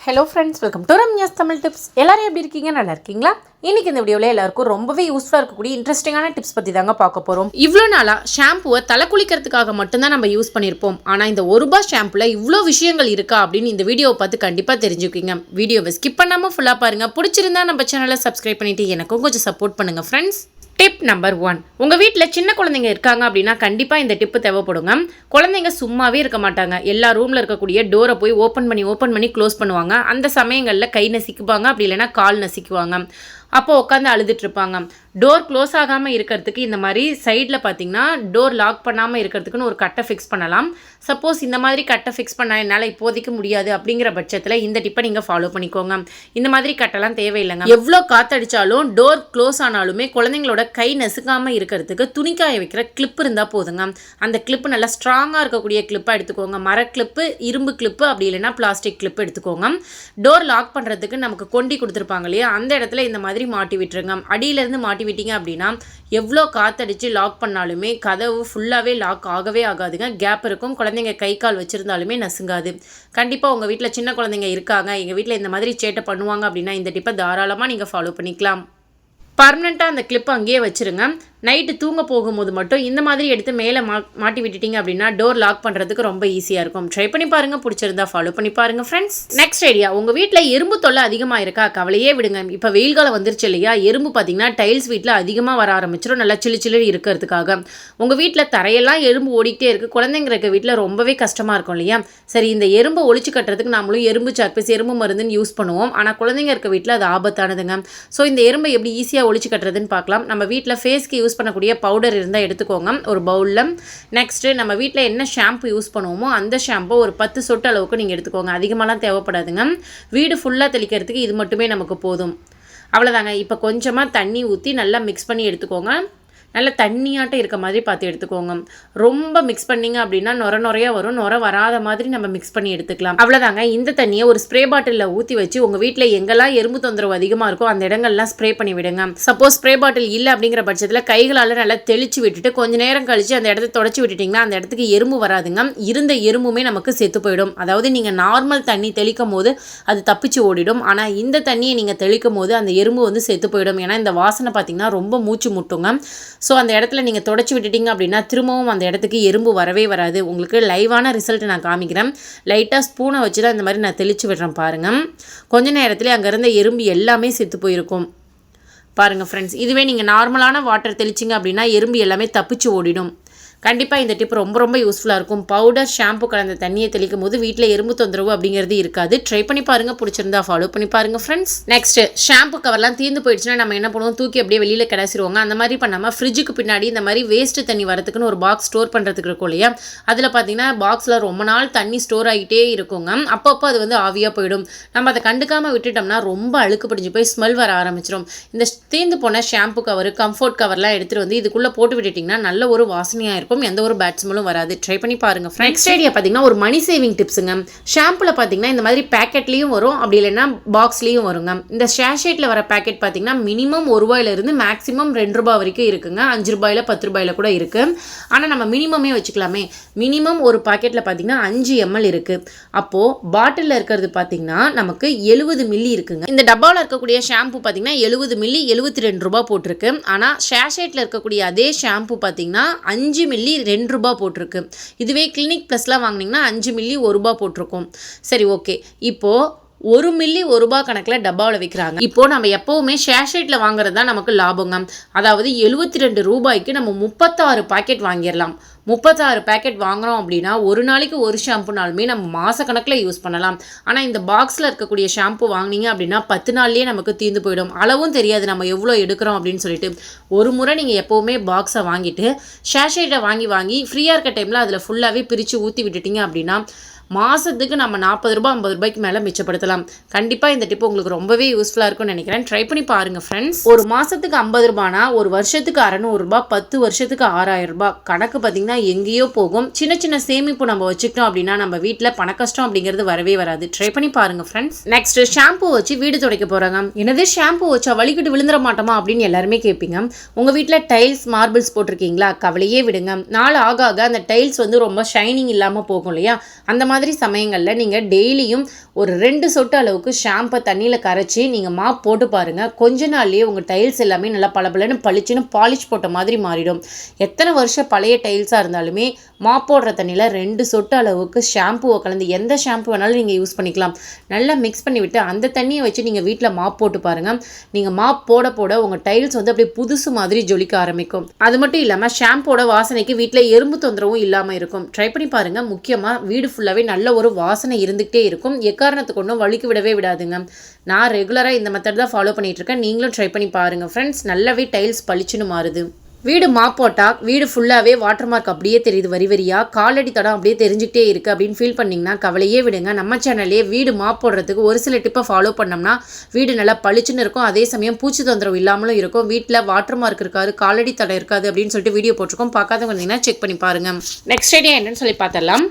Hello friends, welcome to Ramya's Tamil tips. எல்லாரும் எப்படி இருக்கீங்க? நல்லா இருக்கீங்களா? இன்னைக்கு இந்த வீடியோவில் எல்லாருக்கும் ரொம்பவே யூஸ்ஃபுல்லாக இருக்கக்கூடிய இன்ட்ரெஸ்டிங்கான டிப்ஸ் பற்றி தாங்க பார்க்க போகிறோம். இவ்வளோ நாளாக ஷாம்புவை தலை குளிக்கிறதுக்காக மட்டும்தான் நம்ம யூஸ் பண்ணியிருப்போம். ஆனால் இந்த ₹1 ஷாம்புல இவ்வளோ விஷயங்கள் இருக்கா அப்படின்னு இந்த வீடியோவை பார்த்து கண்டிப்பாக தெரிஞ்சுக்கிங்க. வீடியோவை ஸ்கிப் பண்ணாமல் ஃபுல்லாக பாருங்கள். பிடிச்சிருந்தா நம்ம சேனலை சப்ஸ்கிரைப் பண்ணிவிட்டு எனக்கும் கொஞ்சம் சப்போர்ட் பண்ணுங்கள் ஃப்ரெண்ட்ஸ். டிப் நம்பர் 1, உங்கள் வீட்டில் சின்ன குழந்தைங்க இருக்காங்க அப்படின்னா கண்டிப்பாக இந்த டிப்பு தேவைப்படுங்க. குழந்தைங்க சும்மாவே இருக்க மாட்டாங்க. எல்லா ரூமில் இருக்கக்கூடிய டோரை போய் ஓப்பன் பண்ணி க்ளோஸ் பண்ணுவாங்க. அந்த சமயங்களில் கை நசிக்குவாங்க, அப்படி இல்லைன்னா கால் நசிக்குவாங்க. அப்போ உட்காந்து அழுதுட்டு இருப்பாங்க. டோர் க்ளோஸ் ஆகாமல் இருக்கிறதுக்கு இந்த மாதிரி சைடில் பார்த்தீங்கன்னா டோர் லாக் பண்ணாமல் இருக்கிறதுக்குன்னு ஒரு கட்டை ஃபிக்ஸ் பண்ணலாம். சப்போஸ் இந்த மாதிரி கட்டை ஃபிக்ஸ் பண்ண என்னால் இப்போதைக்கு முடியாது அப்படிங்கிற பட்சத்தில் இந்த டிப்பை நீங்கள் ஃபாலோ பண்ணிக்கோங்க. இந்த மாதிரி கட்டெல்லாம் தேவையில்லைங்க. எவ்வளோ காற்றடிச்சாலும் டோர் க்ளோஸ் ஆனாலுமே குழந்தைங்களோட கை நசுக்காமல் இருக்கிறதுக்கு துணிக்காய வைக்கிற கிளிப் இருந்தால் போதுங்க. அந்த கிளிப்பு நல்லா ஸ்ட்ராங்காக இருக்கக்கூடிய கிளிப்பாக எடுத்துக்கோங்க. மர கிளிப்பு, இரும்பு கிளிப்பு, அப்படி இல்லைன்னா பிளாஸ்டிக் கிளிப்பு எடுத்துக்கோங்க. டோர் லாக் பண்ணுறதுக்கு நமக்கு கொண்டி கொடுத்துருப்பாங்க இல்லையா, அந்த இடத்துல இந்த மாதிரி மாட்டி விட்டுருங்க. அடியிலேருந்து மாட்டி விட்டீங்க அப்படின்னா எவ்வளோ காற்றடிச்சு லாக் பண்ணாலுமே கதவு ஃபுல்லாகவே லாக் ஆகவே ஆகாதுங்க. கேப் இருக்கும். குழந்தைங்க கை கால் வச்சுருந்தாலுமே நசுங்காது. கண்டிப்பாக உங்கள் வீட்டில் சின்ன குழந்தைங்க இருக்காங்க, எங்கள் வீட்டில் இந்த மாதிரி சேட்டை பண்ணுவாங்க அப்படின்னா இந்த டிப்பை தாராளமாக நீங்கள் ஃபாலோ பண்ணிக்கலாம். பர்மனெண்ட்டாக அந்த கிளிப்பை அங்கேயே வச்சுருங்க. நைட்டு தூங்க போகும்போது மட்டும் இந்த மாதிரி எடுத்து மேலே மாட்டி விட்டுட்டிங்க அப்படின்னா டோர் லாக் பண்ணுறதுக்கு ரொம்ப ஈஸியாக இருக்கும். ட்ரை பண்ணி பாருங்கள். பிடிச்சிருந்தா ஃபாலோ பண்ணி பாருங்கள் ஃப்ரெண்ட்ஸ். நெக்ஸ்ட் ஐடியா, உங்கள் வீட்டில் எறும்பு தொல்லை அதிகமாக இருக்கா? கவலையே விடுங்க. இப்போ வெயில் காலம் வந்துருச்சு இல்லையா, எறும்பு பார்த்தீங்கன்னா டைல்ஸ் வீட்டில் அதிகமாக வர ஆரம்பிச்சிடும், நல்லா சில்லு இருக்கிறதுக்காக. உங்கள் வீட்டில் தரையெல்லாம் எறும்பு ஓடிக்கிட்டே இருக்குது. குழந்தைங்க இருக்க வீட்டில் ரொம்பவே கஷ்டமாக இருக்கும் இல்லையா? சரி, இந்த எறும்பை ஒழிச்சு கட்டுறதுக்கு நம்மளும் எறும்பு சாக்பீஸ், எறும்பு மருந்துன்னு யூஸ் பண்ணுவோம். ஆனால் குழந்தைங்க இருக்க வீட்டில் அது ஆபத்தானதுங்க. ஸோ இந்த எறும்பை எப்படி ஈஸியாக ஒழிச்சு கட்டுறதுன்னு பார்க்கலாம். நம்ம வீட்டில் ஃபேஸ்க்கு யூஸ் பண்ணக்கூடிய பவுடர் இருந்தால் எடுத்துக்கோங்க ஒரு பவுலில். நெக்ஸ்ட்டு நம்ம வீட்டில் என்ன ஷாம்பு யூஸ் பண்ணுவோமோ அந்த ஷாம்பு ஒரு 10 சொட்டு அளவுக்கு நீங்கள் எடுத்துக்கோங்க. அதிகமாகலாம் தேவைப்படாதுங்க. வீடு ஃபுல்லாக தெளிக்கிறதுக்கு இது மட்டுமே நமக்கு போதும். அவ்வளோதாங்க. இப்போ கொஞ்சமாக தண்ணி ஊற்றி நல்லா மிக்ஸ் பண்ணி எடுத்துக்கோங்க. நல்லா தண்ணியாட்டம் இருக்க மாதிரி பார்த்து எடுத்துக்கோங்க. ரொம்ப மிக்ஸ் பண்ணிங்க அப்படின்னா நுரையாக வரும். நுரை வராத மாதிரி நம்ம மிக்ஸ் பண்ணி எடுத்துக்கலாம். அவ்வளோதாங்க. இந்த தண்ணியை ஒரு ஸ்ப்ரே பாட்டிலில் ஊற்றி வச்சு உங்கள் வீட்டில் எங்கெல்லாம் எறும்பு தொந்தரவு அதிகமாக இருக்கோ அந்த இடங்கள்லாம் ஸ்ப்ரே பண்ணி விடுங்க. சப்போஸ் ஸ்ப்ரே பாட்டில் இல்லை அப்படிங்கிற பட்சத்தில் கைகளால் நல்லா தெளித்து விட்டுட்டு கொஞ்சம் நேரம் கழித்து அந்த இடத்த தொடச்சி விட்டுட்டிங்கன்னா அந்த இடத்துக்கு எறும்பு வராதுங்க. இருந்த எறும்புமே நமக்கு செத்து போயிடும். அதாவது நீங்கள் நார்மல் தண்ணி தெளிக்கும் போது அது தப்பிச்சு ஓடிடும். ஆனால் இந்த தண்ணியை நீங்கள் தெளிக்கும் போது அந்த எறும்பு வந்து செத்து போயிடும். ஏன்னா இந்த வாசனை பார்த்திங்கன்னா ரொம்ப மூச்சு முட்டுங்க. ஸோ அந்த இடத்துல நீங்கள் தொடச்சி விட்டுட்டிங்க அப்படின்னா திரும்பவும் அந்த இடத்துக்கு எறும்பு வரவே வராது. உங்களுக்கு லைவான ரிசல்ட் நான் காமிக்கிறேன். லைட்டாக ஸ்பூனை வச்சு தான் இந்த மாதிரி நான் தெளித்து விடுறேன் பாருங்கள். கொஞ்ச நேரத்தில் அங்கே இருந்த எறும்பு எல்லாமே செத்து போயிருக்கும் பாருங்கள் ஃப்ரெண்ட்ஸ். இதுவே நீங்கள் நார்மலான வாட்டர் தெளிச்சிங்க அப்படின்னா எறும்பு எல்லாமே தப்பிச்சு ஓடிடும். கண்டிப்பாக இந்த டிப் ரொம்ப யூஸ்ஃபுல்லாக இருக்கும். பவுடர் ஷாம்பு கலந்த தண்ணியை தெளிக்கும் போது வீட்டில் எறும்பு தொந்தரவு அப்படிங்கிறது இருக்காது. ட்ரை பண்ணி பாருங்கள். பிடிச்சிருந்தா ஃபாலோ பண்ணி பாருங்கள் ஃப்ரெண்ட்ஸ். நெக்ஸ்ட்டு, ஷாம்பு கவர்லாம் தீர்ந்து போயிடுச்சுன்னா நம்ம என்ன பண்ணுவோம், தூக்கி அப்படியே வெளியில் கிடச்சிருவாங்க. அந்த மாதிரி பண்ணாமல் ஃப்ரிட்ஜுக்கு பின்னாடி இந்த மாதிரி வேஸ்ட்டு தண்ணி வரதுக்குன்னு ஒரு பாக்ஸ் ஸ்டோர் பண்ணுறதுக்கு இருக்கும் இல்லையா, அதில் பார்த்தீங்கன்னா பாக்ஸில் ரொம்ப நாள் தண்ணி ஸ்டோர் ஆகிட்டே இருக்குங்க. அப்பப்போ அது வந்து ஆவியாக போயிடும். நம்ம அதை கண்டுக்காமல் விட்டுட்டோம்னா ரொம்ப அழுக்கு பிடிச்சி போய் ஸ்மெல் வர ஆரம்பிச்சிடும். இந்த தீர்ந்து போன ஷாம்பு கவர், கம்ஃபர்ட் கவர்லாம் எடுத்துகிட்டு வந்து இதுக்குள்ளே போட்டு விட்டுட்டிங்கன்னா நல்ல ஒரு வாசனையாக இருக்கும். எந்த ஒரு பேட் ஸ்மெல்லும் வராது. ட்ரை பண்ணி பாருங்க. நெக்ஸ்ட் ஐடியா பார்த்தீங்கன்னா ஒரு மணி சேவிங் டிப்ஸுங்க. ஷாம்புல பார்த்தீங்கன்னா இந்த மாதிரி பேக்கெட்லேயும் வரும், அப்படி இல்லைன்னா பாக்ஸ்லேயும் வருங்க. இந்த ஷேஷேட்டில் வர பேக்கெட் பார்த்தீங்கன்னா மினிமம் ₹1 மேக்ஸிமம் ₹2 வரைக்கும் இருக்குங்க. ₹5 ₹10 கூட இருக்கு. ஆனால் நம்ம மினிமமே வச்சுக்கலாமே. மினிமம் ஒரு பாக்கெட்டில் பார்த்தீங்கன்னா 5 ml இருக்கு. அப்போ பாட்டிலில் இருக்கிறது பார்த்தீங்கன்னா நமக்கு 70 மில்லி இருக்குங்க. இந்த டப்பாவில் இருக்கக்கூடிய ஷாம்பு பார்த்தீங்கன்னா 70 மில்லி ₹72 போட்டிருக்கு. ஆனால் ஷேஷேட்டில் இருக்கக்கூடிய அதே ஷாம்பு பார்த்தீங்கன்னா 5 மில்லி ₹2 போட்டிருக்கு. இதுவே கிளினிக் ப்ளஸ்லாம் வாங்கினீங்கன்னா 5 மில்லி ₹1 போட்டிருக்கும். சரி, ஓகே. இப்போது 1 மில்லி ₹1 கணக்கில் டப்பாவில் விற்கிறாங்க. இப்போ நம்ம எப்போவுமே ஷேஷேட்டில் வாங்குறது தான் நமக்கு லாபங்க. அதாவது ₹72 நம்ம 36 பாக்கெட் வாங்கிடலாம். 36 பேக்கெட் வாங்குகிறோம் அப்படின்னா ஒரு நாளைக்கு ஒரு ஷாம்புனாலுமே நம்ம மாதக்கணக்கில் யூஸ் பண்ணலாம். ஆனால் இந்த பாக்ஸில் இருக்கக்கூடிய ஷாம்பு வாங்கினீங்க அப்படின்னா 10 நாள்லேயே நமக்கு தீர்ந்து போயிடும். அளவும் தெரியாது நம்ம எவ்வளோ எடுக்கிறோம் அப்படின்னு சொல்லிட்டு. ஒரு முறை நீங்கள் எப்போவுமே பாக்ஸை வாங்கிட்டு ஷேஷேட்டை வாங்கி ஃப்ரீயாக இருக்க டைமில் அதில் ஃபுல்லாகவே பிரித்து ஊற்றி விட்டுட்டிங்க அப்படின்னா மாதத்துக்கு நம்ம ₹40 ₹50 மேலே மிச்சப்படுத்தலாம். கண்டிப்பாக இந்த டிப் உங்களுக்கு ரொம்பவே யூஸ்ஃபுல்லாக இருக்கும்னு நினைக்கிறேன். ட்ரை பண்ணி பாருங்கள் ஃப்ரெண்ட்ஸ். ஒரு மாதத்துக்கு ₹50, ஒரு வருஷத்துக்கு ₹600, 10 வருஷத்துக்கு ₹6000. கணக்கு பார்த்திங்கன்னா எங்கேயோ போகும். சின்ன சேமிப்பு நம்ம வச்சுக்கிட்டோம் அப்படின்னா நம்ம வீட்டில் பண கஷ்டம் அப்படிங்கிறது வரவே வராது. ட்ரை பண்ணி பாருங்கள் ஃப்ரெண்ட்ஸ். நெக்ஸ்ட், ஷாம்பு வச்சு வீடு துடைக்க போகிறாங்க. என்னது ஷாம்பு வச்சா வலிக்கிட்டு விழுந்துட மாட்டோமா அப்படின்னு எல்லாருமே கேட்பீங்க. உங்கள் வீட்டில் டைல்ஸ், மார்பிள்ஸ் போட்டிருக்கீங்களா? கவலையே விடுங்க. நாள் ஆக அந்த டைல்ஸ் வந்து ரொம்ப ஷைனிங் இல்லாமல் போகும் இல்லையா, அந்த மாதிரி மாதிரி சமயங்களில் நீங்கள் டெய்லியும் ஒரு 2 சொட்டு அளவுக்கு ஷாம்பை தண்ணியில் கரைச்சி நீங்கள் மாப் போட்டு பாருங்கள். கொஞ்ச நாள்லேயே உங்கள் டைல்ஸ் எல்லாமே நல்லா பளபளன்னு பளிச்சுன்னு பாலிஷ் போட்ட மாதிரி மாறிடும். எத்தனை வருஷம் பழைய டைல்ஸாக இருந்தாலுமே மாப் போடுற தண்ணியில் 2 சொட்டு அளவுக்கு ஷாம்புவை கலந்து எந்த ஷாம்பு வேணாலும் நீங்கள் யூஸ் பண்ணிக்கலாம். நல்லா மிக்ஸ் பண்ணிவிட்டு அந்த தண்ணியை வச்சு நீங்கள் வீட்டில் மாப் போட்டு பாருங்கள். நீங்கள் மாப் போட போட உங்கள் டைல்ஸ் வந்து அப்படியே புதுசு மாதிரி ஜொலிக்க ஆரம்பிக்கும். அது மட்டும் இல்லாமல் ஷாம்போட வாசனைக்கு வீட்டில் எறும்பு தொந்தரவும் இல்லாமல் இருக்கும். ட்ரை பண்ணி பாருங்கள். முக்கியமாக வீடு ஃபுல்லாகவே நல்ல ஒரு வாசனை இருந்துகிட்டே இருக்கும். எக்காரணத்துக்கு ஒன்றும் வலிக்கு விடவே விடாதுங்க. நான் ரெகுலராக இந்த மெத்தட் தான் ஃபாலோ பண்ணிகிட்டு இருக்கேன். நீங்களும் ட்ரை பண்ணி பாருங்கள் ஃப்ரெண்ட்ஸ். நல்லாவே டைல்ஸ் பளிச்சுன்னு மாறுது. வீடு மாப் போட்டால் வீடு ஃபுல்லாகவே வாட்டர் மார்க் அப்படியே தெரியுது, வரி வரியாக காலடி தடம் அப்படியே தெரிஞ்சுக்கிட்டே இருக்குது அப்படின்னு ஃபீல் பண்ணிங்கன்னா கவலையே விடுங்க. நம்ம சேனல்லே வீடு மாப் போடுறதுக்கு ஒரு சில டிப்பை ஃபாலோ பண்ணோம்னா வீடு நல்லா பளிச்சுன்னு இருக்கும். அதே சமயம் பூச்சி தொந்தரவு இல்லாமலும் இருக்கும். வீட்டில் வாட்டர் மார்க் இருக்காது, காலடி தடம் இருக்காது அப்படின்னு சொல்லிட்டு வீடியோ போட்டிருக்கோம். பார்க்காதவங்க இருந்தீங்கன்னா செக் பண்ணி பாருங்கள். நெக்ஸ்ட் ஐடியா என்னன்னு சொல்லி பார்த்தரலாம்.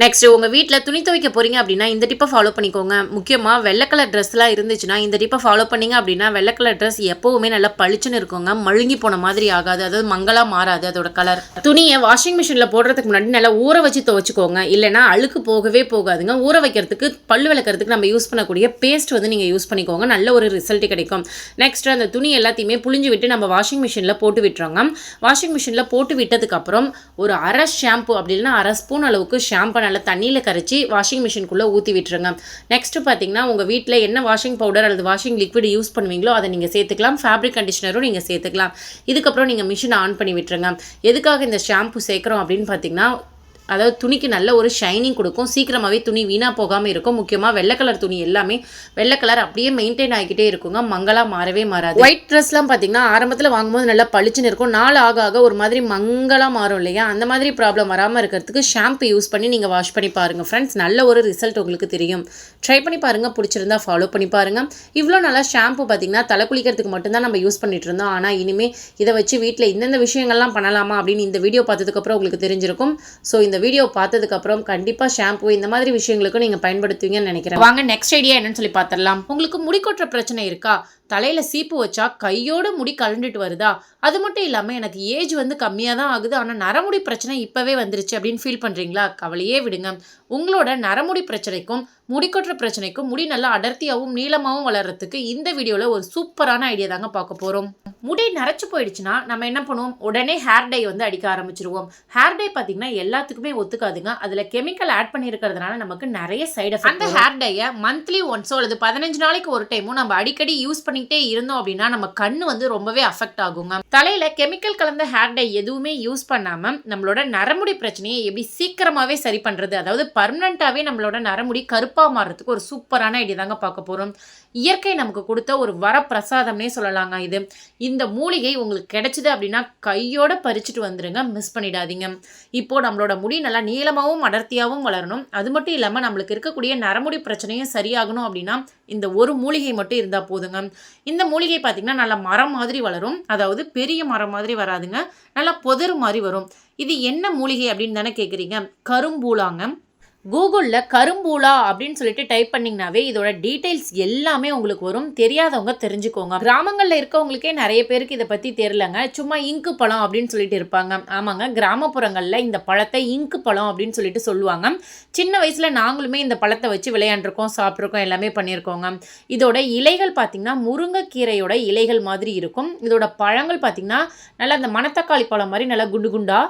நெக்ஸ்ட், உங்கள் வீட்டில் துணி துவைக்க போகிறீங்க அப்படின்னா இந்த டிப்பை ஃபாலோ பண்ணிக்கோங்க. முக்கியமாக வெள்ளை கலர் ட்ரெஸ்லாம் இருந்துச்சுன்னா இந்த டிப்பை ஃபாலோ பண்ணிங்க அப்படின்னா வெள்ளை கலர் ட்ரெஸ் எப்போவுமே நல்லா பளிச்சுன்னு இருக்குங்க. மழுங்கி போன மாதிரி ஆகாது, அதாவது மங்களாக மாறாது அதோட கலர். துணியை வாஷிங் மிஷினில் போடுறதுக்கு முன்னாடி நல்லா ஊற வச்சு துவைச்சிக்கோங்க. இல்லைனா அழுக்கு போகவே போகாதுங்க. ஊற வைக்கிறதுக்கு பல்லு விளக்கிறதுக்கு நம்ம யூஸ் பண்ணக்கூடிய பேஸ்ட் வந்து நீங்கள் யூஸ் பண்ணிக்கோங்க. நல்ல ஒரு ரிசல்ட் கிடைக்கும். நெக்ஸ்ட், அந்த துணி எல்லாத்தையுமே புழிஞ்சு விட்டு நம்ம வாஷிங் மிஷினில் போட்டு விட்டுறோங்க. வாஷிங் மிஷினில் போட்டு விட்டதுக்கப்புறம் ஒரு அரை ஷாம்பு அப்படி இல்லைன்னா அரை ஸ்பூன் அளவுக்கு ஷாம்பு நல்லா தண்ணியில் கரைச்சி வாஷிங் மிஷின்குள்ளே ஊற்றி விட்டுருங்க. நெக்ஸ்ட்டு பார்த்தீங்கன்னா உங்கள் வீட்டில் என்ன வாஷிங் பவுடர் அல்லது வாஷிங் லிக்விட் யூஸ் பண்ணுவீங்களோ அதை நீங்கள் சேர்த்துக்கலாம். ஃபேப்ரிக் கண்டிஷனரும் நீங்கள் சேர்த்துக்கலாம். இதுக்கப்புறம் நீங்கள் மிஷினை ஆன் பண்ணி விட்டுருங்க. எதுக்காக இந்த ஷாம்பு சேர்க்குறோம் அப்படின்னு பார்த்தீங்கன்னா, அதாவது துணிக்கு நல்ல ஒரு ஷைனிங் கொடுக்கும். சீக்கிரமாகவே துணி வீணாக போகாமல் இருக்கும். முக்கியமாக வெள்ளை கலர் துணி எல்லாமே வெள்ளை கலர் அப்படியே மெயின்டைன் ஆகிக்கிட்டே இருக்குங்க. மங்களாக மாறவே மாறாது. ஒயிட் ட்ரெஸ்லாம் பார்த்தீங்கன்னா ஆரம்பத்தில் வாங்கும்போது நல்லா பளிச்சுன்னு இருக்கும். நாள் ஆக ஆக ஒரு மாதிரி மங்களாக மாறும் இல்லையா? அந்த மாதிரி ப்ராப்ளம் வராமல் இருக்கிறதுக்கு ஷாம்பு யூஸ் பண்ணி நீங்கள் வாஷ் பண்ணி பாருங்கள் ஃப்ரெண்ட்ஸ். நல்ல ஒரு ரிசல்ட் உங்களுக்கு தெரியும். ட்ரை பண்ணி பாருங்கள். பிடிச்சிருந்தா ஃபாலோ பண்ணி பாருங்கள். இவ்வளோ நல்லா ஷாம்பு பார்த்தீங்கன்னா தலை குளிக்கிறதுக்கு மட்டும்தான் நம்ம யூஸ் பண்ணிட்டு இருந்தோம். ஆனால் இனிமேல் இதை வச்சு வீட்டில் இந்தந்த விஷயங்கள்லாம் பண்ணலாமா அப்படின்னு இந்த வீடியோ பார்த்ததுக்கப்புறம் உங்களுக்கு தெரிஞ்சிருக்கும். ஸோ இந்த வீடியோ பார்த்ததுக்கப்புறம் கண்டிப்பாக ஷாம்பு இந்த மாதிரி விஷயங்களுக்கும் நீங்கள் பயன்படுத்துவீங்கன்னு நினைக்கிறேன். வாங்க நெக்ஸ்ட் ஐடியா என்னன்னு சொல்லி பார்த்துடலாம். உங்களுக்கு முடி கொட்டுற பிரச்சனை இருக்கா? தலையில் சீப்பு வச்சா கையோடு முடி கலண்டுட்டு வருதா? அது மட்டும் இல்லாமல் எனக்கு ஏஜ் வந்து கம்மியாக தான் ஆகுது, ஆனால் நரமுடி பிரச்சனை இப்போவே வந்துருச்சு அப்படின்னு ஃபீல் பண்ணுறீங்களா? கவலையே விடுங்க. உங்களோட நரமுடி பிரச்சனைக்கும் முடி கொட்டுற பிரச்சனைக்கும் முடி நல்லா அடர்த்தியாகவும் நீளமாகவும் வளர்கிறதுக்கு இந்த வீடியோவில் ஒரு சூப்பரான ஐடியா தாங்க பார்க்க போகிறோம். முடி நரைச்சு போயிடுச்சுன்னா நம்ம என்ன பண்ணுவோம்? உடனே ஹேர் டை வந்து அடிக்க ஆரம்பிச்சிருவோம். ஹேர் டை பார்த்தீங்கன்னா எல்லாத்துக்குமே ஒத்துக்காதுங்க. அதில் கெமிக்கல் ஆட் பண்ணியிருக்கிறதுனால நமக்கு நிறைய சைடு எஃபெக்ட். அந்த ஹேர் டையை மந்த்லி ஒன்ஸோ அல்லது 15 நாளைக்கு ஒரு டைமும் நம்ம அடிக்கடி யூஸ் பண்ணிக்கிட்டே இருந்தோம் அப்படின்னா நம்ம கண்ணு வந்து ரொம்பவே அஃபெக்ட் ஆகுங்க. தலையில கெமிக்கல் கலந்த ஹேர் டை எதுவுமே யூஸ் பண்ணாம நம்மளோட நரமுடி பிரச்சனையை எப்படி சீக்கிரமாவே சரி பண்றது, அதாவது பர்மனண்டாவே நம்மளோட நரமுடி கருப்பா மாறுறதுக்கு ஒரு சூப்பரான ஐடியா தாங்க பார்க்க போறோம். இயற்கை நமக்கு கொடுத்த ஒரு வரப்பிரசாதம்னே சொல்லலாங்க இது. இந்த மூலிகை உங்களுக்கு கிடைச்சது அப்படின்னா கையோட பறிச்சுட்டு வந்துருங்க, மிஸ் பண்ணிடாதீங்க. இப்போ நம்மளோட முடி நல்லா நீளமாகவும் அடர்த்தியாகவும் வளரணும். அது மட்டும் இல்லாமல் நம்மளுக்கு இருக்கக்கூடிய நரமுடி பிரச்சனையும் சரியாகணும் அப்படின்னா இந்த ஒரு மூலிகை மட்டும் இருந்தால் போதுங்க. இந்த மூலிகை பார்த்தீங்கன்னா நல்லா மரம் மாதிரி வளரும். அதாவது பெரிய மரம் மாதிரி வராதுங்க, நல்லா பொதரு மாதிரி வரும். இது என்ன மூலிகை அப்படின்னு தானே கேட்குறீங்க? கரும்பூலாங்க. கூகுளில் கரும்பூலா அப்படின்னு சொல்லிட்டு டைப் பண்ணிங்கனாவே இதோட டீட்டெயில்ஸ் எல்லாமே உங்களுக்கு வரும். தெரியாதவங்க தெரிஞ்சுக்கோங்க. கிராமங்களில் இருக்கவங்களுக்கே நிறைய பேருக்கு இதை பற்றி தெரியலங்க. சும்மா இங்கு பழம் அப்படின்னு சொல்லிட்டு இருப்பாங்க. ஆமாங்க, கிராமப்புறங்களில் இந்த பழத்தை இங்கு பழம் அப்படின்னு சொல்லிட்டு சொல்லுவாங்க. சின்ன வயசில் நாங்களுமே இந்த பழத்தை வச்சு விளையாண்டுருக்கோம், சாப்பிட்ருக்கோம், எல்லாமே பண்ணியிருக்கோங்க. இதோட இலைகள் பார்த்திங்கன்னா முருங்கைக்கீரையோட இலைகள் மாதிரி இருக்கும். இதோட பழங்கள் பார்த்திங்கன்னா நல்லா அந்த மணத்தக்காளி பழம் மாதிரி நல்லா குண்டு குண்டா,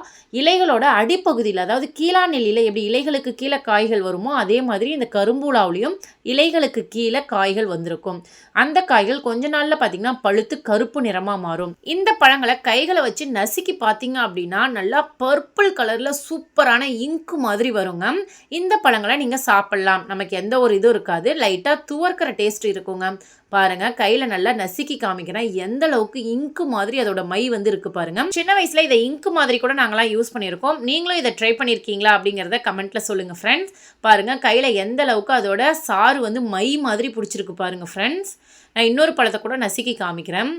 இலைகளோட அடிப்பகுதியில் அதாவது கீழா நெல்லியில் எப்படி இலைகளுக்கு கீழே காய்கள் வருமோ அதே மாதிரி இந்த கரும்பூலாவிலையும் இலைகளுக்கு கீழே காய்கள் வந்திருக்கும். அந்த காய்கள் கொஞ்ச நாள்ல பார்த்தீங்கன்னா பழுத்து கருப்பு நிறமாக மாறும். இந்த பழங்களை கைகளை வச்சு நசுக்கி பார்த்தீங்க அப்படின்னா நல்லா பர்பிள் கலர்ல சூப்பரான இங்கு மாதிரி வருங்க. இந்த பழங்களை நீங்கள் சாப்பிடலாம். நமக்கு எந்த ஒரு இதுவும் இருக்காது, லைட்டாக துவர்க்கிற டேஸ்ட் இருக்குங்க. பாருங்க, கையில நல்லா நசுக்கி காமிக்கிறேன். எந்த அளவுக்கு இங்கு மாதிரி அதோட மை வந்து இருக்கு பாருங்க. சின்ன வயசுல இதை இங்கு மாதிரி கூட நாங்களாம் யூஸ் பண்ணியிருக்கோம். நீங்களும் இதை ட்ரை பண்ணியிருக்கீங்களா அப்படிங்கிறத கமெண்ட்ல சொல்லுங்க ஃப்ரெண்ட்ஸ். பாருங்க, கையில எந்த அளவுக்கு அதோட சாறு வந்து மை மாதிரி பிடிச்சிருக்கு பாருங்க ஃப்ரெண்ட்ஸ். நான் இன்னொரு பழத்தை கூட நசுக்கி காமிக்கிறேன்.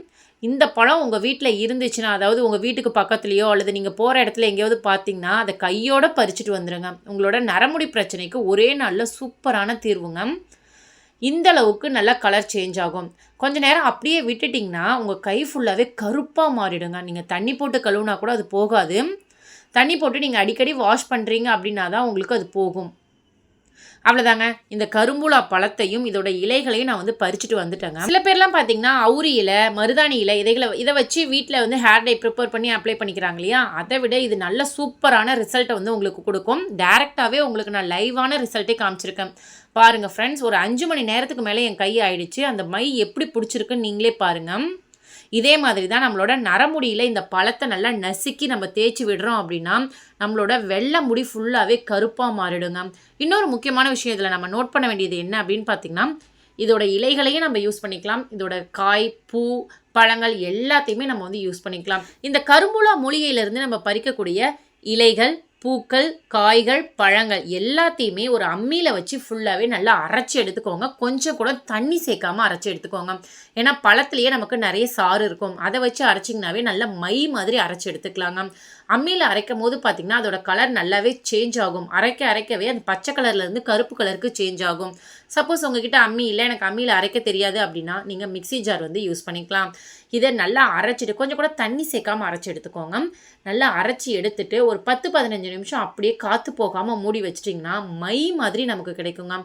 இந்த பழம் உங்கள் வீட்டில் இருந்துச்சுன்னா, அதாவது உங்கள் வீட்டுக்கு பக்கத்துலேயோ அல்லது நீங்கள் போகிற இடத்துல எங்கேயாவது பார்த்தீங்கன்னா அதை கையோட பறிச்சுட்டு வந்துடுங்க. உங்களோட நரமுடி பிரச்சனைக்கு ஒரே நாளில் சூப்பரான தீர்வுங்க. இந்த அளவுக்கு நல்லா கலர் சேஞ்ச் ஆகும். கொஞ்ச நேரம் அப்படியே விட்டுட்டிங்கன்னா உங்கள் கை ஃபுல்லாகவே கருப்பாக மாறிடுங்க. நீங்கள் தண்ணி போட்டு கழுவுனா கூட அது போகாது. தண்ணி போட்டு நீங்கள் அடிக்கடி வாஷ் பண்ணுறீங்க அப்படின்னா தான் உங்களுக்கு அது போகும். அவ்வளோதாங்க. இந்த கரும்புலா பழத்தையும் இதோட இலைகளையும் நான் வந்து பறிச்சுட்டு வந்துட்டேங்க. சில பேர்லாம் பார்த்தீங்கன்னா அவுரி இலை, மருதாணி இலை இதை வச்சு வீட்டில் வந்து ஹேர் டை ப்ரிப்பேர் பண்ணி அப்ளை பண்ணிக்கிறாங்க இல்லையா? அதை விட இது நல்ல சூப்பரான ரிசல்ட்டை வந்து உங்களுக்கு கொடுக்கும். டேரெக்டாகவே உங்களுக்கு நான் லைவான ரிசல்ட்டே காமிச்சிருக்கேன். பாருங்கள் ஃப்ரெண்ட்ஸ், ஒரு 5 மணி நேரத்துக்கு மேலே என் கை ஆயிடுச்சு. அந்த மை எப்படி பிடிச்சிருக்குன்னு நீங்களே பாருங்கள். இதே மாதிரி தான் நம்மளோட நரமுடியில் இந்த பழத்தை நல்லா நசுக்கி நம்ம தேய்ச்சி விடுறோம் அப்படின்னா நம்மளோட வெள்ளை முடி ஃபுல்லாகவே கருப்பாக மாறிடுங்க. இன்னொரு முக்கியமான விஷயம் இதில் நம்ம நோட் பண்ண வேண்டியது என்ன அப்படின்னு பார்த்தீங்கன்னா, இதோட இலைகளையும் நம்ம யூஸ் பண்ணிக்கலாம். இதோட காய், பூ, பழங்கள் எல்லாத்தையுமே நம்ம வந்து யூஸ் பண்ணிக்கலாம். இந்த கரும்புலா மூலிகையிலிருந்து நம்ம பறிக்கக்கூடிய இலைகள், பூக்கள், காய்கள், பழங்கள் எல்லாத்தையுமே ஒரு அம்மியில் வச்சு ஃபுல்லாகவே நல்லா அரைச்சி எடுத்துக்கோங்க. கொஞ்சம் கூட தண்ணி சேர்க்காமல் அரைச்சி எடுத்துக்கோங்க. ஏன்னா பழத்துலேயே நமக்கு நிறைய சாறு இருக்கும். அதை வச்சு அரைச்சிங்கனாவே நல்லா மை மாதிரி அரைச்சி எடுத்துக்கலாங்க. அம்மியில் அரைக்கும் போது பார்த்திங்கன்னா அதோட கலர் நல்லாவே சேஞ்ச் ஆகும். அரைக்கவே அந்த பச்சை கலர்லேருந்து கருப்பு கலருக்கு சேஞ்ச் ஆகும். சப்போஸ் உங்ககிட்ட அம்மி இல்லை, எனக்கு அம்மியில் அரைக்க தெரியாது அப்படின்னா நீங்கள் மிக்சி ஜார் வந்து யூஸ் பண்ணிக்கலாம். இதை நல்லா அரைச்சிட்டு கொஞ்சம் கூட தண்ணி சேர்க்காமல் அரைச்சி எடுத்துக்கோங்க. நல்லா அரைச்சி எடுத்துட்டு ஒரு 10-15 நிமிஷம் அப்படியே காற்று போகாமல் மூடி வச்சிட்டிங்கன்னா மை மாதிரி நமக்கு கிடைக்குங்க.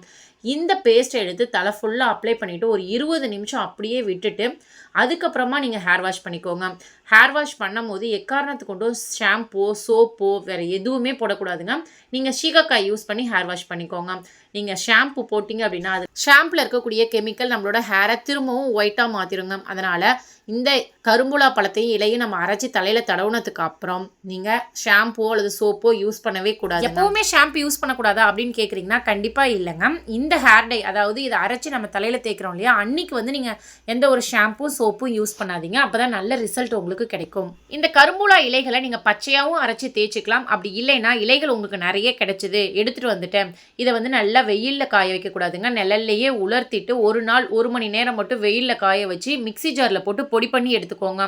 இந்த பேஸ்ட்டை எடுத்து தலை ஃபுல்லாக அப்ளை பண்ணிவிட்டு ஒரு 20 நிமிஷம் அப்படியே விட்டுட்டு அதுக்கப்புறமா நீங்கள் ஹேர் வாஷ் பண்ணிக்கோங்க. ஹேர் வாஷ் பண்ணும் போது எக்காரணத்து கொண்டும் ஷாம்போ, சோப்போ வேறு எதுவுமே போடக்கூடாதுங்க. நீங்கள் சீகக்காய் யூஸ் பண்ணி ஹேர் வாஷ் பண்ணிக்கோங்க. நீங்கள் ஷாம்பு போட்டிங்க அப்படின்னா அது ஷாம்பில் இருக்கக்கூடிய கெமிக்கல் நம்மளோட ஹேரை திரும்பவும் ஒயிட்டாக மாற்றிடுங்க. அதனால் இந்த கரும்புலா பழத்தையும் இலையும் நம்ம அரைச்சி தலையில் தடவுனதுக்கு அப்புறம் நீங்கள் ஷாம்போ அல்லது சோப்போ யூஸ் பண்ணவே கூடாது. எப்போவுமே ஷாம்பு யூஸ் பண்ணக்கூடாதா அப்படின்னு கேட்குறீங்கன்னா கண்டிப்பாக இல்லைங்க. இந்த ஹேர் டை, அதாவது இதை அரைச்சி நம்ம தலையில் தேய்க்கிறோம் இல்லையா, அன்னைக்கு வந்து நீங்கள் எந்த ஒரு ஷாம்பு சோப்பும் யூஸ் பண்ணாதீங்க. அப்போ தான் நல்ல ரிசல்ட் உங்களுக்கு கிடைக்கும். இந்த கரும்புலா இலைகளை நீங்கள் பச்சையாகவும் அரைச்சி தேய்ச்சிக்கலாம். அப்படி இல்லைன்னா இலைகள் உங்களுக்கு நிறைய கிடைச்சிது, எடுத்துகிட்டு வந்துட்டேன், இதை வந்து நல்லா வெயிலில் காய வைக்கக்கூடாதுங்க. நிழல்லையே உலர்த்திட்டு ஒரு நாள் 1 மணி நேரம் மட்டும் வெயிலில் காய வச்சு மிக்சி ஜாரில் போட்டு பொடி பண்ணி எடுத்துக்கோங்க.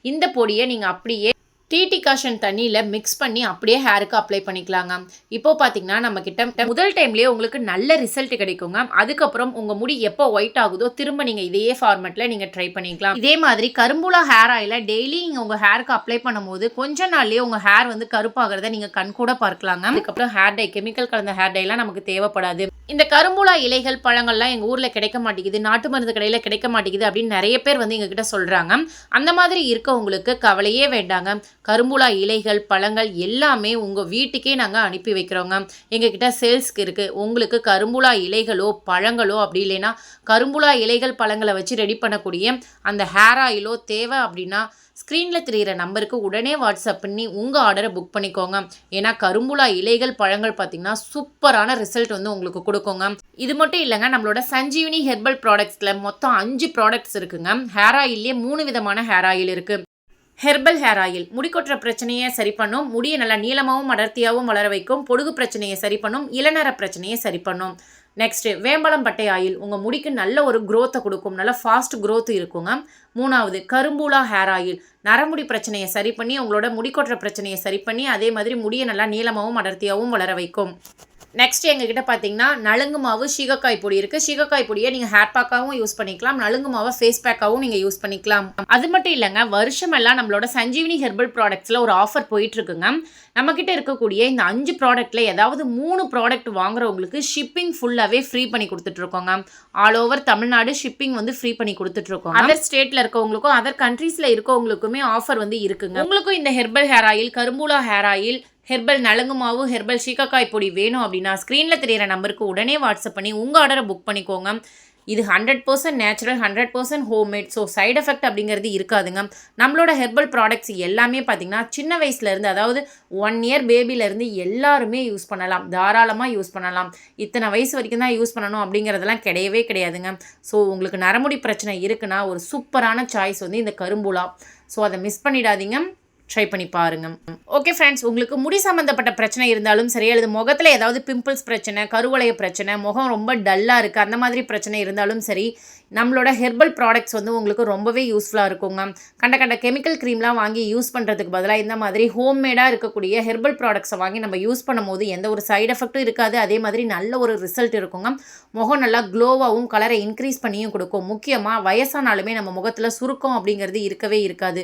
இந்த பொடியை நீங்கள் அப்படியே டீ டிகாஷன் தண்ணியில் மிக்ஸ் பண்ணி அப்படியே ஹேருக்கு அப்ளை பண்ணிக்கலாங்க. இப்போ பார்த்தீங்கன்னா நம்ம கிட்ட முதல் டைம்லேயே உங்களுக்கு நல்ல ரிசல்ட் கிடைக்குங்க. அதுக்கப்புறம் உங்கள் முடி எப்போ ஒயிட் ஆகுதோ திரும்ப நீங்கள் இதே ஃபார்மேட்டில் நீங்கள் ட்ரை பண்ணிக்கலாம். இதே மாதிரி கரும்புலா ஹேர் ஆயிலை டெய்லி நீங்கள் உங்கள் ஹேருக்கு அப்ளை பண்ணும்போது கொஞ்ச நாள்லேயே உங்கள் ஹேர் வந்து கருப்பாகிறத நீங்கள் கண் கூட பார்க்கலாங்க. அதுக்கப்புறம் ஹேர் டை, கெமிக்கல் கலந்த ஹேர் டைலாம் நமக்கு தேவைப்படாது. இந்த கரும்புலா இலைகள், பழங்கள்லாம் எங்கள் ஊரில் கிடைக்க மாட்டேங்குது, நாட்டு மருந்து கடையில் கிடைக்க மாட்டேங்குது அப்படின்னு நிறைய பேர் வந்து எங்ககிட்ட சொல்கிறாங்க. அந்த மாதிரி இருக்கவங்களுக்கு கவலையே வேண்டாங்க. கரும்புலா இலைகள், பழங்கள் எல்லாமே உங்கள் வீட்டுக்கே நாங்கள் அனுப்பி வைக்கிறோங்க. எங்ககிட்ட சேல்ஸ்க்கு இருக்குது. உங்களுக்கு கரும்புலா இலைகளோ பழங்களோ அப்படி இல்லைன்னா கரும்புலா இலைகள் பழங்களை வச்சு ரெடி பண்ணக்கூடிய அந்த ஹேர் ஆயிலோ தேவை அப்படின்னா ஸ்க்ரீனில் தெரிகிற நம்பருக்கு உடனே வாட்ஸ்அப் பண்ணி உங்கள் ஆர்டரை புக் பண்ணிக்கோங்க. ஏன்னா கரும்புலா இலைகள், பழங்கள் பார்த்திங்கன்னா சூப்பரான ரிசல்ட் வந்து உங்களுக்கு கொடுக்குங்க. இது மட்டும் இல்லைங்க, நம்மளோட சஞ்சீவினி ஹெர்பல் ப்ராடக்ட்ஸில் மொத்தம் 5 ப்ராடக்ட்ஸ் இருக்குங்க. ஹேர் ஆயிலே 3 விதமான ஹேர் ஆயில் இருக்குது. ஹெர்பல் ஹேர் ஆயில் முடி கொட்டுற பிரச்சனையை சரி பண்ணும், முடியை நல்லா நீளமாகவும் அடர்த்தியாகவும் வளர வைக்கும், பொடுகு பிரச்சனையை சரி பண்ணும், இளநர பிரச்சனையை சரி பண்ணும். நெக்ஸ்ட்டு வேம்பலம் பட்டை ஆயில் உங்கள் முடிக்கு நல்ல ஒரு க்ரோத்தை கொடுக்கும், நல்ல ஃபாஸ்ட் க்ரோத் இருக்குங்க. 3வது கரும்புலா ஹேர் ஆயில் நரமுடி பிரச்சனையை சரி பண்ணி உங்களோட முடி கொட்டுற பிரச்சனையை சரி பண்ணி அதே மாதிரி முடியை நல்லா நீளமாகவும் அடர்த்தியாகவும் வளர வைக்கும். நெக்ஸ்ட் எங்ககிட்ட பார்த்தீங்கன்னா நலுங்கு மாவு, சீகக்காய் பொடி இருக்குது. சீகக்காய் பொடியை நீங்கள் ஹேர் பேக்காகவும் யூஸ் பண்ணிக்கலாம், நலுங்கு மாவை ஃபேஸ் பேக்காகவும் நீங்கள் யூஸ் பண்ணிக்கலாம். அது மட்டும் இல்லைங்க, வருஷமெல்லாம் நம்மளோட சஞ்சீவினி ஹெர்பல் ப்ராடக்ட்ஸில் ஒரு ஆஃபர் போயிட்டுருக்குங்க. நம்மக்கிட்ட இருக்கக்கூடிய இந்த 5 ப்ராடக்ட்டில் ஏதாவது 3 ப்ராடக்ட் வாங்குறவங்களுக்கு ஷிப்பிங் ஃபுல்லாகவே ஃப்ரீ பண்ணி கொடுத்துட்ருக்கோங்க. ஆல் ஓவர் தமிழ்நாடு ஷிப்பிங் வந்து ஃப்ரீ பண்ணி கொடுத்துட்ருக்கோம். அதர் ஸ்டேட்டில் இருக்கவங்களுக்கும் அதர் கண்ட்ரீஸில் இருக்கவங்களுக்குமே ஆஃபர் வந்து இருக்குங்க. உங்களுக்கும் இந்த ஹெர்பல் ஹேர் ஆயில், கரும்புலா ஹேர் ஆயில், ஹெர்பல் நலுங்கு மாவு, ஹெர்பல் சீகக்காய் பொடி வேணும் அப்படின்னா ஸ்க்ரீனில் தெரிகிற நம்பருக்கு உடனே வாட்ஸ்அப் பண்ணி உங்கள் ஆர்டரை புக் பண்ணிக்கோங்க. இது 100% natural, 100% homemade. So side effect அப்படிங்கிறது இருக்காதுங்க. நம்மளோட ஹெர்பல் ப்ராடக்ட்ஸ் எல்லாமே பார்த்திங்கன்னா சின்ன வயசுலேருந்து, அதாவது 1 இயர் பேபிலேருந்து எல்லாருமே யூஸ் பண்ணலாம், தாராளமாக யூஸ் பண்ணலாம். இத்தனை வயசு வரைக்கும் தான் யூஸ் பண்ணணும் அப்படிங்கிறதெல்லாம் கிடையவே கிடையாதுங்க. ஸோ உங்களுக்கு நரமுடி பிரச்சனை இருக்குன்னா ஒரு சூப்பரான சாய்ஸ் வந்து இந்த கரும்புலா. ஸோ அதை மிஸ் பண்ணிடாதீங்க, ட்ரை பண்ணி பாருங்க. ஓகே ஃப்ரெண்ட்ஸ், உங்களுக்கு முடி சம்மந்தப்பட்ட பிரச்சனை இருந்தாலும் சரி, அல்லது முகத்தில் ஏதாவது பிம்பிள்ஸ் பிரச்சனை, கருவளைய பிரச்சனை, முகம் ரொம்ப டல்லாக இருக்குது, அந்த மாதிரி பிரச்சனை இருந்தாலும் சரி, நம்மளோட ஹெர்பல் ப்ராடக்ட்ஸ் வந்து உங்களுக்கு ரொம்பவே யூஸ்ஃபுல்லாக இருக்குங்க. கண்ட கெமிக்கல் க்ரீம்லாம் வாங்கி யூஸ் பண்ணுறதுக்கு பதிலாக இந்த மாதிரி ஹோம்மேடாக இருக்கக்கூடிய ஹெர்பல் ப்ராடக்ட்ஸை வாங்கி நம்ம யூஸ் பண்ணும்போது எந்த ஒரு சைடு எஃபெக்ட்டும் இருக்காது. அதே மாதிரி நல்ல ஒரு ரிசல்ட் இருக்குங்க. முகம் நல்லா க்ளோவாகவும் கலரை இன்க்ரீஸ் பண்ணியும் கொடுக்கும். முக்கியமாக வயசானாலுமே நம்ம முகத்தில் சுருக்கம் அப்படிங்கிறது இருக்கவே இருக்காது.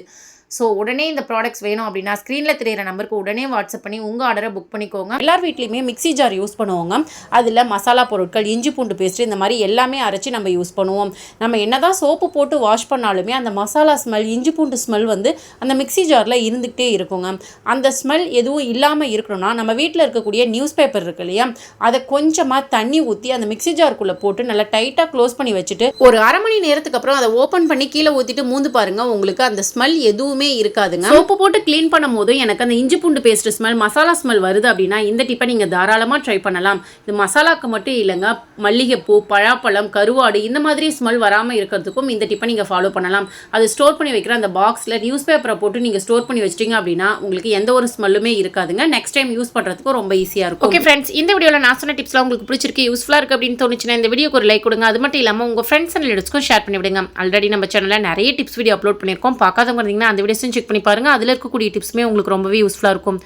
ஸோ உடனே இந்த ப்ராடக்ட்ஸ் வேணும் அப்படின்னா ஸ்க்ரீனில் தெரியிற நம்பருக்கு உடனே வாட்ஸ்அப் பண்ணி உங்கள் ஆர்டரை புக் பண்ணிக்கோங்க. எல்லார் வீட்லேயுமே மிக்ஸி ஜார் யூஸ் பண்ணுவோங்க. அதில் மசாலா பொருட்கள், இஞ்சி பூண்டு பேஸ்ட் இந்த மாதிரி எல்லாமே அரைச்சி நம்ம யூஸ் பண்ணுவோம். நம்ம என்னதான் சோப்பு போட்டு வாஷ் பண்ணாலுமே அந்த மசாலா ஸ்மெல், இஞ்சி பூண்டு ஸ்மெல் வந்து அந்த மிக்ஸி ஜாரில் இருந்துகிட்டே இருக்குங்க. அந்த ஸ்மெல் எதுவும் இல்லாமல் இருக்கணும்னா நம்ம வீட்டில் இருக்கக்கூடிய நியூஸ் பேப்பர் இருக்கு இல்லையா, அதை கொஞ்சமாக தண்ணி ஊற்றி அந்த மிக்ஸி ஜாருக்குள்ளே போட்டு நல்லா டைட்டாக க்ளோஸ் பண்ணி வச்சுட்டு ஒரு அரை மணி நேரத்துக்கு அப்புறம் அதை ஓப்பன் பண்ணி கீழே ஊற்றிட்டு மூந்து பாருங்க, உங்களுக்கு அந்த ஸ்மெல் எதுவுமே இருக்காதுங்க. சோப்பு போட்டு க்ளீன் பண்ணும் போது எனக்கு அந்த இஞ்சி பூண்டு பேஸ்ட் ஸ்மெல், மசாலா ஸ்மெல் வருது அப்படின்னா இந்த டிப்பை நீங்கள் தாராளமாக ட்ரை பண்ணலாம். இது மசாலாக்கு மட்டும் இல்லைங்க, மல்லிகைப்பூ, பழாப்பழம், கருவாடு இந்த மாதிரி ஸ்மெல் வராமல் இருக்கிறதுக்கும் இந்த டிப்பை நீங்கள் ஃபாலோ பண்ணலாம். அது ஸ்டோர் பண்ணி வைக்கிற அந்த பாக்ஸில் நியூஸ் பேப்பரை போட்டு நீங்கள் ஸ்டோர் பண்ணி வச்சிட்டிங்க அப்படின்னா உங்களுக்கு எந்த ஒரு ஸ்மெல்லுமே இருக்காதுங்க. நெக்ஸ்ட் டைம் யூஸ் பண்ணுறதுக்கும் ரொம்ப ஈஸியாக இருக்கும். ஓகே ஃப்ரெண்ட்ஸ், இந்த வீடியோவில் நான் சொன்ன டிப்ஸ்லாம் உங்களுக்கு பிடிச்சிருக்கு, யூஸ்ஃபுல்லாக இருக்குது அப்படின்னு தோணுச்சுன்னா இந்த வீடியோக்கு ஒரு லைக் கொடுங்க. அது மட்டும் இல்லாமல் உங்கள் ஃப்ரெண்ட்ஸ் அண்ட் ரிலேட்டிவ்ஸ்க்கும் ஷேர் பண்ணி விடுங்க. ஆல்ரெடி நம்ம சேனலில் நிறைய டிப்ஸ் வீடியோ அப்லோட் பண்ணியிருக்கோம். பார்க்காதவங்க இருந்தீங்கன்னா அந்த வீடியோஸும் செக் பண்ணி பாருங்கள். அதில் இருக்கக்கூடிய டிப்ஸுமே உங்களுக்கு ரொம்பவே யூஸ்ஃபுல்லாக இருக்கும்.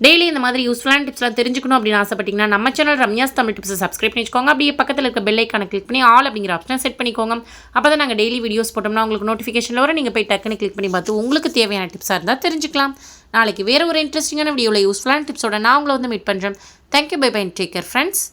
டெய்லி இந்த மாதிரி யூஸ்ஃபுல்லான டிப்ஸ்லாம் தெரிஞ்சுக்கணும் அப்படின்னு ஆசைப்பட்டீங்கன்னா நம்ம சேனல் ரம்யாஸ் தமிழ் டிப்ஸை சப்ஸ்கிரைப் பண்ணி வச்சுக்கோங்க. அப்படியே பக்கத்தில் இருக்க பெல் ஐக்கானை கிளிக் பண்ணி ஆல் அப்படிங்கிற ஆப்ஷனை செட் பண்ணிக்கோங்க. அப்போ தான் நாங்கள் டெய்லி வீடியோஸ் போட்டோம்னா உங்களுக்கு நோட்டிஃபிகேஷனில் வர நீங்கள் போய் டக்குன்னு கிளிக் பண்ணி பார்த்து உங்களுக்கு தேவையான டிப்ஸாக இருந்தால் தெரிஞ்சுக்கலாம். நாளைக்கு வேறு ஒரு இன்ட்ரெஸ்டிங்கான வீடியோவில் யூஸ்ஃபுல்லான டிப்ஸோட நான் உங்களை வந்து மீட் பண்ணுறேன். Thank you, bye bye, take care friends.